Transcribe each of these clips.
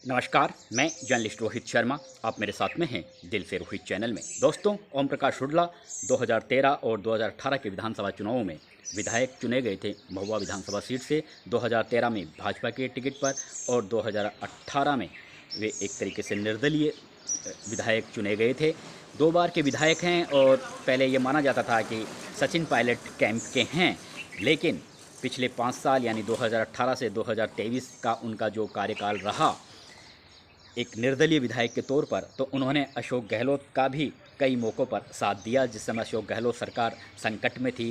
नमस्कार, मैं जर्नलिस्ट रोहित शर्मा। आप मेरे साथ में हैं दिल से रोहित चैनल में। दोस्तों, ओम प्रकाश हुड्डा 2013 और 2018 के विधानसभा चुनावों में विधायक चुने गए थे महुआ विधानसभा सीट से। 2013 में भाजपा के टिकट पर और 2018 में वे एक तरीके से निर्दलीय विधायक चुने गए थे। 2 बार के विधायक हैं और पहले ये माना जाता था कि सचिन पायलट कैंप के हैं, लेकिन पिछले 5 साल यानी 2018 से 2023 का उनका जो कार्यकाल रहा एक निर्दलीय विधायक के तौर पर, तो उन्होंने अशोक गहलोत का भी कई मौक़ों पर साथ दिया। जिस समय अशोक गहलोत सरकार संकट में थी,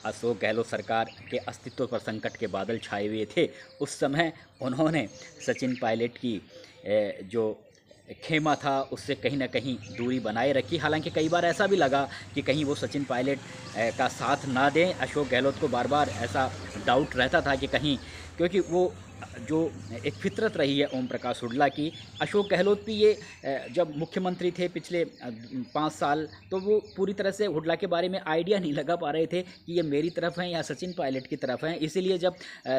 अशोक गहलोत सरकार के अस्तित्व पर संकट के बादल छाए हुए थे, उस समय उन्होंने सचिन पायलट की जो खेमा था उससे कहीं ना कहीं दूरी बनाए रखी। हालांकि कई बार ऐसा भी लगा कि कहीं वो सचिन पायलट का साथ ना दें। अशोक गहलोत को बार बार ऐसा डाउट रहता था कि कहीं, क्योंकि वो जो एक फितरत रही है ओम प्रकाश हुड्डा की, अशोक गहलोत भी ये जब मुख्यमंत्री थे पिछले 5 साल, तो वो पूरी तरह से हुड्डा के बारे में आइडिया नहीं लगा पा रहे थे कि ये मेरी तरफ हैं या सचिन पायलट की तरफ हैं। इसीलिए जब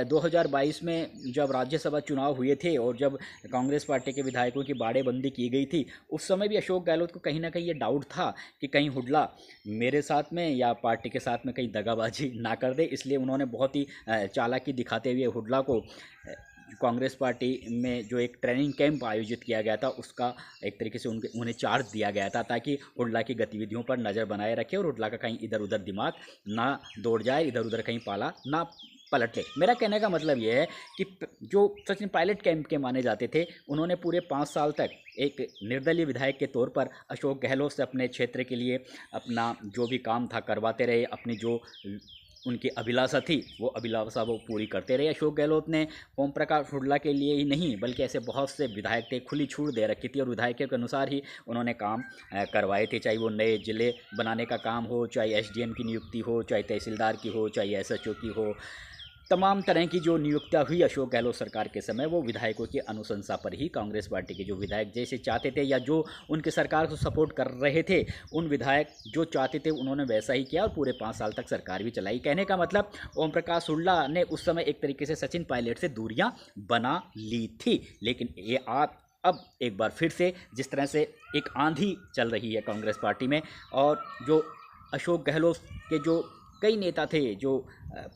2022 में जब राज्यसभा चुनाव हुए थे और जब कांग्रेस पार्टी के विधायकों की बाड़ेबंदी की गई थी, उस समय भी अशोक गहलोत को कहीं ना कहीं ये डाउट था कि कहीं हुड्डा मेरे साथ में या पार्टी के साथ में कहीं दगाबाजी ना कर दे। इसलिए उन्होंने बहुत ही चालाकी दिखाते हुए हुड्डा को कांग्रेस पार्टी में जो एक ट्रेनिंग कैंप आयोजित किया गया था उसका एक तरीके से उन्हें चार्ज दिया गया था, ताकि हुड्डा की गतिविधियों पर नज़र बनाए रखे और हुड्डा का कहीं इधर उधर दिमाग ना दौड़ जाए, इधर उधर कहीं पाला ना पलट ले। मेरा कहने का मतलब ये है कि जो सचिन पायलट कैंप के माने जाते थे, उन्होंने पूरे 5 साल तक एक निर्दलीय विधायक के तौर पर अशोक गहलोत से अपने क्षेत्र के लिए अपना जो भी काम था करवाते रहे। अपनी जो उनकी अभिलाषा थी वो अभिलाषा वो पूरी करते रहे। अशोक गहलोत ने ओम प्रकाश हुड्डा के लिए ही नहीं बल्कि ऐसे बहुत से विधायक थे, खुली छूट दे रखी थी और विधायकों के अनुसार ही उन्होंने काम करवाए थे। चाहे वो नए ज़िले बनाने का काम हो, चाहे एसडीएम की नियुक्ति हो, चाहे तहसीलदार की हो, चाहे एसएचओ की हो, तमाम तरह की जो नियुक्तियाँ हुई अशोक गहलोत सरकार के समय, वो विधायकों की अनुशंसा पर ही कांग्रेस पार्टी के जो विधायक जैसे चाहते थे या जो उनके सरकार को सपोर्ट कर रहे थे, उन विधायक जो चाहते थे उन्होंने वैसा ही किया और पूरे 5 साल तक सरकार भी चलाई। कहने का मतलब ओम प्रकाश हुड्डा ने उस समय एक तरीके से सचिन पायलट से दूरियाँ बना ली थी। लेकिन ये अब एक बार फिर से जिस तरह से एक आंधी चल रही है कांग्रेस पार्टी में, और जो अशोक गहलोत के जो कई नेता थे जो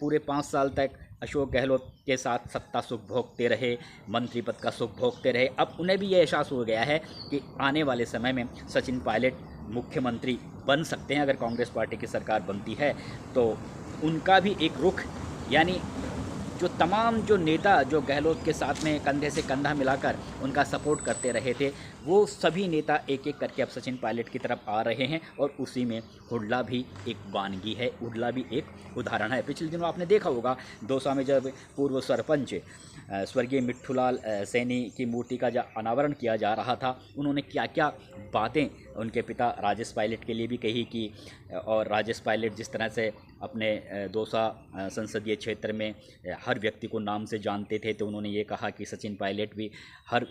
पूरे 5 साल तक अशोक गहलोत के साथ सत्ता सुख भोगते रहे, मंत्री पद का सुख भोगते रहे, अब उन्हें भी ये एहसास हो गया है कि आने वाले समय में सचिन पायलट मुख्यमंत्री बन सकते हैं। अगर कांग्रेस पार्टी की सरकार बनती है तो उनका भी एक रुख, यानी जो तमाम जो नेता जो गहलोत के साथ में कंधे से कंधा मिलाकर उनका सपोर्ट करते रहे थे, वो सभी नेता एक एक करके अब सचिन पायलट की तरफ आ रहे हैं। और उसी में हुड्डा भी एक वानगी है, हुड्डा भी एक उदाहरण है। पिछले दिनों आपने देखा होगा दौसा में जब पूर्व सरपंच स्वर्गीय मिट्ठूलाल सैनी की मूर्ति का जब अनावरण किया जा रहा था, उन्होंने क्या क्या बातें उनके पिता राजेश पायलट के लिए भी कही कि, और राजेश पायलट जिस तरह से अपने दौसा संसदीय क्षेत्र में हर व्यक्ति को नाम से जानते थे, तो उन्होंने ये कहा कि सचिन पायलट भी हर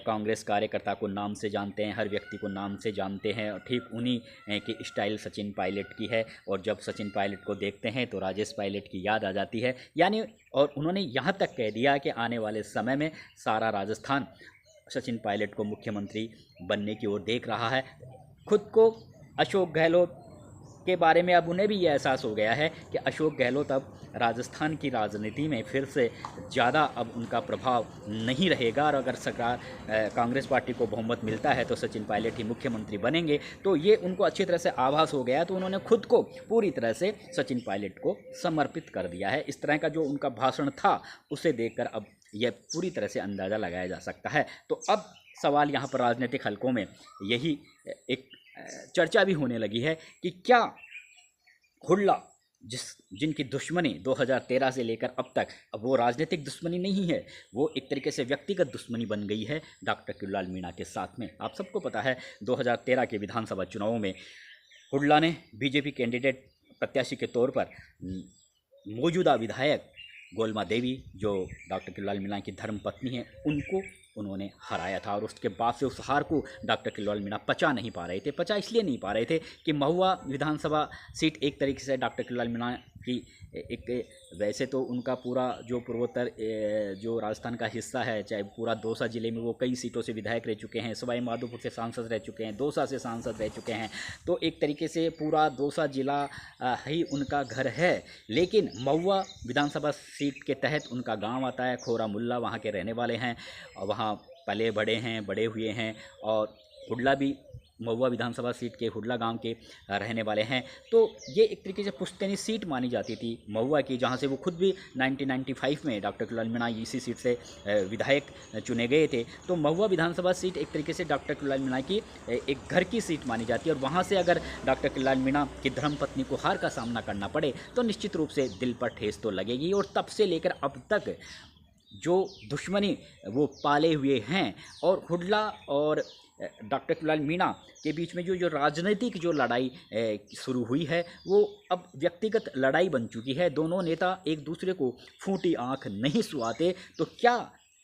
कांग्रेस कार्यकर्ता को नाम से जानते हैं, हर व्यक्ति को नाम से जानते हैं, और ठीक उन्हीं की स्टाइल सचिन पायलट की है। और जब सचिन पायलट को देखते हैं तो राजेश पायलट की याद आ जाती है। यानी और उन्होंने यहाँ तक कह दिया कि आने वाले समय में सारा राजस्थान सचिन पायलट को मुख्यमंत्री बनने की ओर देख रहा है। खुद को अशोक गहलोत के बारे में अब उन्हें भी ये एहसास हो गया है कि अशोक गहलोत अब राजस्थान की राजनीति में फिर से ज़्यादा अब उनका प्रभाव नहीं रहेगा, और अगर सरकार कांग्रेस पार्टी को बहुमत मिलता है तो सचिन पायलट ही मुख्यमंत्री बनेंगे। तो ये उनको अच्छी तरह से आभास हो गया, तो उन्होंने खुद को पूरी तरह से सचिन पायलट को समर्पित कर दिया है। इस तरह का जो उनका भाषण था उसे देखकर अब यह पूरी तरह से अंदाज़ा लगाया जा सकता है। तो अब सवाल यहाँ पर राजनीतिक हलकों में यही एक चर्चा भी होने लगी है कि क्या हुड्डा जिनकी दुश्मनी 2013 से लेकर अब तक, अब वो राजनीतिक दुश्मनी नहीं है, वो एक तरीके से व्यक्तिगत दुश्मनी बन गई है डॉक्टर किरोड़लाल मीणा के साथ में। आप सबको पता है 2013 के विधानसभा चुनावों में हुड्डा ने बीजेपी कैंडिडेट प्रत्याशी के तौर पर मौजूदा विधायक गोलमा देवी, जो डॉक्टर किरोड़लाल मीणा की धर्मपत्नी हैं, उनको उन्होंने हराया था। और उसके बाद से उस हार को डॉक्टर किरोड़लाल मीणा पचा नहीं पा रहे थे। पचा इसलिए नहीं पा रहे थे कि महुआ विधानसभा सीट एक तरीके से डॉक्टर किरोड़लाल मीणा कि एक वैसे तो उनका पूरा जो पूर्वोत्तर जो राजस्थान का हिस्सा है, चाहे पूरा दौसा ज़िले में वो कई सीटों से विधायक रह चुके हैं, सवाई माधोपुर से सांसद रह चुके हैं, दौसा से सांसद रह चुके हैं, तो एक तरीके से पूरा दौसा जिला ही उनका घर है। लेकिन महुआ विधानसभा सीट के तहत उनका गांव आता है खोरा मुल्ला, वहाँ के रहने वाले हैं, वहाँ पले बड़े हैं, बड़े हुए हैं, और हुडला भी महुआ विधानसभा सीट के हुडला गांव के रहने वाले हैं। तो ये एक तरीके से पुश्तैनी सीट मानी जाती थी महुआ की, जहां से वो खुद भी 1995 में डॉक्टर कुलाल मीणा इसी सीट से विधायक चुने गए थे। तो महुआ विधानसभा सीट एक तरीके से डॉक्टर कुलाल मीणा की एक घर की सीट मानी जाती है, और वहाँ से अगर डॉक्टर कुलाल मीणा की धर्मपत्नी को हार का सामना करना पड़े तो निश्चित रूप से दिल पर ठेस तो लगेगी। और तब से लेकर अब तक जो दुश्मनी वो पाले हुए हैं, और हुडला और डॉक्टर कुलाल मीणा के बीच में जो राजनीतिक जो लड़ाई शुरू हुई है वो अब व्यक्तिगत लड़ाई बन चुकी है। दोनों नेता एक दूसरे को फूटी आंख नहीं सुहाते। तो क्या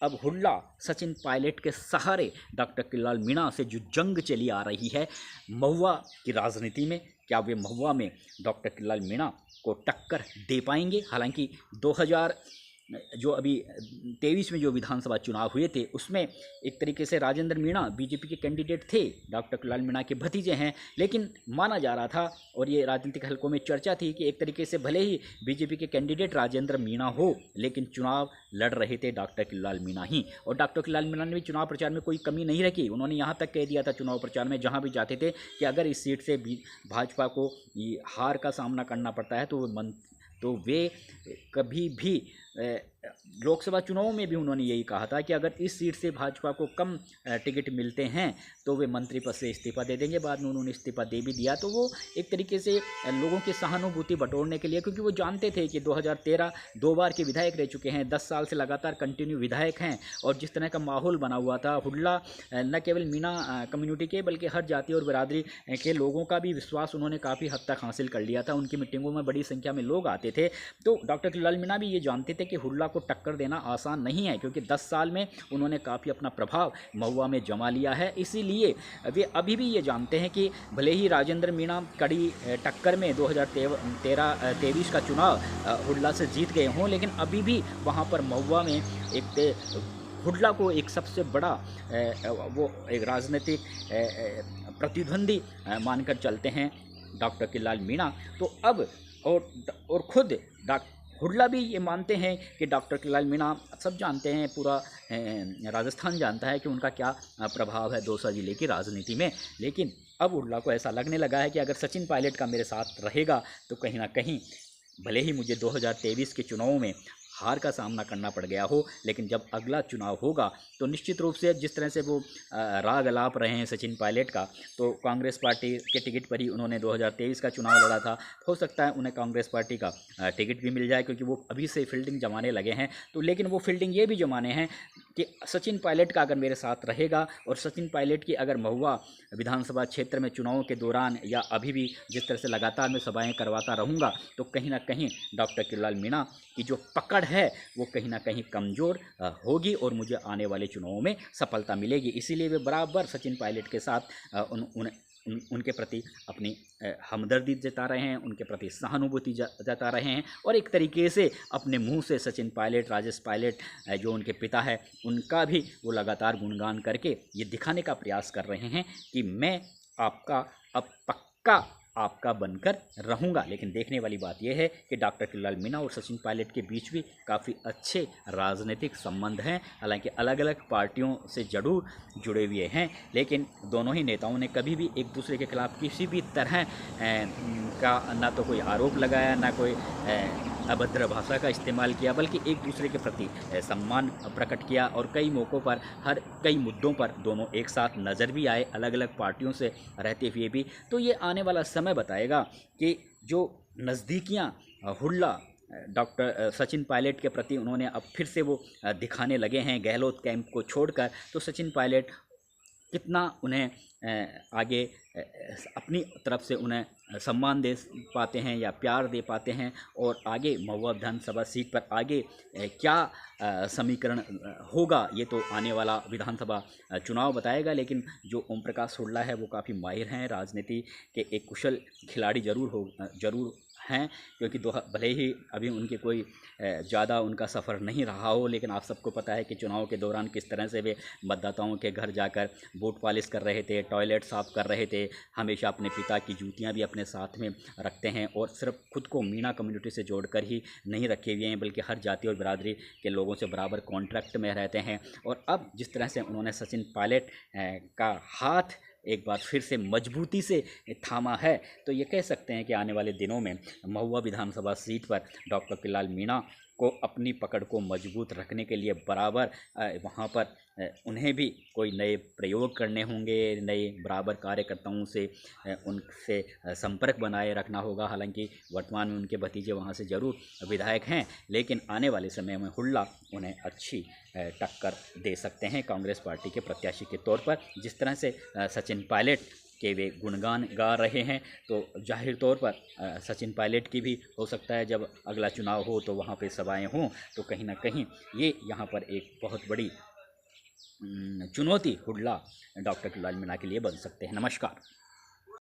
अब हुडला सचिन पायलट के सहारे डॉक्टर कुलाल मीणा से जो जंग चली आ रही है महुआ की राजनीति में, क्या वे महुआ में डॉक्टर कुलाल मीणा को टक्कर दे पाएंगे? हालांकि 2000 जो अभी 23 में जो विधानसभा चुनाव हुए थे उसमें एक तरीके से राजेंद्र मीणा बीजेपी के कैंडिडेट थे, डॉक्टर कुलाल मीणा के भतीजे हैं, लेकिन माना जा रहा था और ये राजनीतिक हलकों में चर्चा थी कि एक तरीके से भले ही बीजेपी के कैंडिडेट राजेंद्र मीणा हो, लेकिन चुनाव लड़ रहे थे डॉक्टर कुलाल मीणा ही। और डॉक्टर कुलाल मीणा ने भी चुनाव प्रचार में कोई कमी नहीं रखी। उन्होंने यहाँ तक कह दिया था चुनाव प्रचार में जहाँ भी जाते थे कि अगर इस सीट से भाजपा को हार का सामना करना पड़ता है तो वे कभी भी लोकसभा चुनाव में भी उन्होंने यही कहा था कि अगर इस सीट से भाजपा को कम टिकट मिलते हैं तो वे मंत्री पद से इस्तीफा दे देंगे। बाद में उन्होंने इस्तीफा दे भी दिया। तो वो एक तरीके से लोगों की सहानुभूति बटोरने के लिए, क्योंकि वो जानते थे कि 2013 दो बार के विधायक रह चुके हैं, 10 साल से लगातार कंटिन्यू विधायक हैं, और जिस तरह का माहौल बना हुआ था, हुडला न केवल मीणा कम्युनिटी के बल्कि हर जाति और बिरादरी के लोगों का भी विश्वास उन्होंने काफ़ी हद तक हासिल कर लिया था। उनकी मीटिंगों में बड़ी संख्या में लोग आते थे। तो डॉक्टर कुलाल मीणा भी ये जानते थे कि हुडला को टक्कर देना आसान नहीं है, क्योंकि 10 साल में उन्होंने काफ़ी अपना प्रभाव महुआ में जमा लिया है। इसीलिए वे अभी भी ये जानते हैं कि भले ही राजेंद्र मीणा कड़ी टक्कर में 2023 का चुनाव हुडला से जीत गए हों, लेकिन अभी भी वहाँ पर महुआ में एक हुडला को एक सबसे बड़ा वो एक राजनीतिक प्रतिद्वंदी मानकर चलते हैं डॉक्टर कुलाल मीणा। तो अब और खुद हुडला भी ये मानते हैं कि डॉक्टर कुलाल मीणा, सब जानते हैं, पूरा राजस्थान जानता है कि उनका क्या प्रभाव है दौसा जिले की राजनीति में। लेकिन अब हुडला को ऐसा लगने लगा है कि अगर सचिन पायलट का मेरे साथ रहेगा तो कहीं ना कहीं भले ही मुझे 2023 के चुनावों में हार का सामना करना पड़ गया हो, लेकिन जब अगला चुनाव होगा तो निश्चित रूप से जिस तरह से वो राग अलाप रहे हैं सचिन पायलट का, तो कांग्रेस पार्टी के टिकट पर ही उन्होंने 2023 का चुनाव लड़ा था। हो सकता है उन्हें कांग्रेस पार्टी का टिकट भी मिल जाए, क्योंकि वो अभी से फील्डिंग जमाने लगे हैं। तो लेकिन वो फील्डिंग ये भी जमाने हैं कि सचिन पायलट का अगर मेरे साथ रहेगा, और सचिन पायलट की अगर महुआ विधानसभा क्षेत्र में चुनावों के दौरान या अभी भी जिस तरह से लगातार मैं सभाएँ करवाता रहूँगा, तो कहीं ना कहीं डॉक्टर कुलाल मीणा की जो पकड़ है वो कहीं ना कहीं कमज़ोर होगी और मुझे आने वाले चुनावों में सफलता मिलेगी। इसीलिए वे बराबर सचिन पायलट के साथ उनके प्रति अपनी हमदर्दी जता रहे हैं, उनके प्रति सहानुभूति जता रहे हैं, और एक तरीके से अपने मुंह से सचिन पायलट, राजेश पायलट जो उनके पिता है, उनका भी वो लगातार गुणगान करके ये दिखाने का प्रयास कर रहे हैं कि मैं आपका अब पक्का आपका बनकर रहूँगा। लेकिन देखने वाली बात यह है कि डॉक्टर कुलाल मीणा और सचिन पायलट के बीच भी काफ़ी अच्छे राजनीतिक संबंध हैं। हालांकि अलग अलग पार्टियों से जरूर जुड़े हुए हैं, लेकिन दोनों ही नेताओं ने कभी भी एक दूसरे के खिलाफ किसी भी तरह का ना तो कोई आरोप लगाया, ना कोई अभद्र भाषा का इस्तेमाल किया, बल्कि एक दूसरे के प्रति सम्मान प्रकट किया। और कई मौक़ों पर कई मुद्दों पर दोनों एक साथ नज़र भी आए, अलग अलग पार्टियों से रहते हुए भी। तो ये आने वाला समय बताएगा कि जो नज़दीकियाँ हुडला डॉक्टर सचिन पायलट के प्रति उन्होंने अब फिर से वो दिखाने लगे हैं गहलोत कैंप को छोड़कर, तो सचिन पायलट कितना उन्हें आगे अपनी तरफ से उन्हें सम्मान दे पाते हैं या प्यार दे पाते हैं, और आगे महुआ विधानसभा सीट पर आगे क्या समीकरण होगा, ये तो आने वाला विधानसभा चुनाव बताएगा। लेकिन जो ओम प्रकाश हुडला है वो काफ़ी माहिर हैं, राजनीति के एक कुशल खिलाड़ी जरूर हैं, क्योंकि भले ही अभी उनके कोई ज़्यादा उनका सफ़र नहीं रहा हो, लेकिन आप सबको पता है कि चुनाव के दौरान किस तरह से वे मतदाताओं के घर जाकर बूट पॉलिश कर रहे थे, टॉयलेट साफ़ कर रहे थे, हमेशा अपने पिता की जूतियां भी अपने साथ में रखते हैं और सिर्फ खुद को मीणा कम्युनिटी से जोड़कर ही नहीं रखे हुए हैं, बल्कि हर जाति और बिरादरी के लोगों से बराबर कॉन्ट्रैक्ट में रहते हैं। और अब जिस तरह से उन्होंने सचिन पायलट का हाथ एक बार फिर से मजबूती से थामा है, तो ये कह सकते हैं कि आने वाले दिनों में महुआ विधानसभा सीट पर डॉक्टर किलाल मीणा को अपनी पकड़ को मजबूत रखने के लिए बराबर वहाँ पर उन्हें भी कोई नए प्रयोग करने होंगे, नए बराबर कार्यकर्ताओं से उनसे संपर्क बनाए रखना होगा। हालांकि वर्तमान में उनके भतीजे वहाँ से ज़रूर विधायक हैं, लेकिन आने वाले समय में हुड्डा उन्हें अच्छी टक्कर दे सकते हैं कांग्रेस पार्टी के प्रत्याशी के तौर पर। जिस तरह से सचिन पायलट के वे गुणगान गा रहे हैं, तो जाहिर तौर पर सचिन पायलट की भी हो सकता है जब अगला चुनाव हो तो वहाँ पे सभाएं हों, तो कहीं ना कहीं ये यहाँ पर एक बहुत बड़ी चुनौती हुड्डा डॉक्टर किलाल मीणा के लिए बन सकते हैं। नमस्कार।